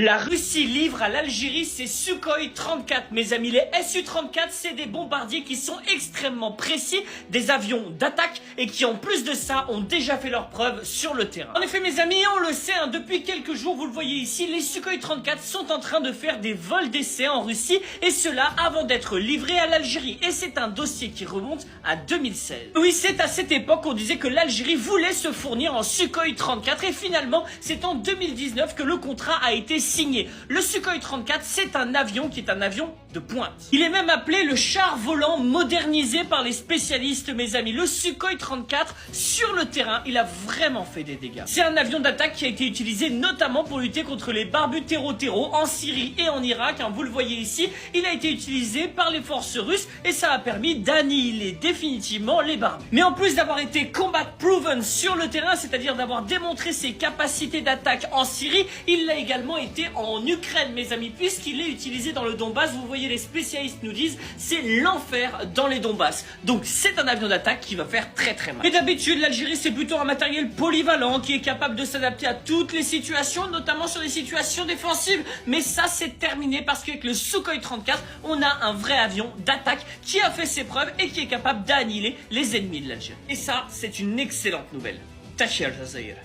La Russie livre à l'Algérie ses Sukhoi 34. Mes amis, les Su-34, c'est des bombardiers qui sont extrêmement précis, des avions d'attaque et qui en plus de ça ont déjà fait leurs preuves sur le terrain. En effet mes amis, on le sait, depuis quelques jours, vous le voyez ici, les Sukhoi 34 sont en train de faire des vols d'essai en Russie et cela avant d'être livrés à l'Algérie. Et c'est un dossier qui remonte à 2016. Oui, c'est à cette époque qu'on disait que l'Algérie voulait se fournir en Sukhoi 34 et finalement, c'est en 2019 que le contrat a été signé. Le Sukhoi 34, c'est un avion qui est un avion de pointe. Il est même appelé le char volant modernisé par les spécialistes, mes amis. Le Sukhoi 34, sur le terrain, il a vraiment fait des dégâts. C'est un avion d'attaque qui a été utilisé notamment pour lutter contre les barbus terreau en Syrie et en Irak. Vous le voyez ici, il a été utilisé par les forces russes et ça a permis d'annihiler définitivement les barbus. Mais en plus d'avoir été combat proven sur le terrain, c'est-à-dire d'avoir démontré ses capacités d'attaque en Syrie, il l'a également été en Ukraine, mes amis, puisqu'il est utilisé dans le Donbass. Vous voyez, les spécialistes nous disent c'est l'enfer dans les Donbass. Donc c'est un avion d'attaque qui va faire très très mal. Mais d'habitude, l'Algérie c'est plutôt un matériel polyvalent qui est capable de s'adapter à toutes les situations, notamment sur les situations défensives. Mais ça c'est terminé parce qu'avec le Sukhoi 34, on a un vrai avion d'attaque qui a fait ses preuves et qui est capable d'annihiler les ennemis de l'Algérie. Et ça, c'est une excellente nouvelle. Tachir Jazair.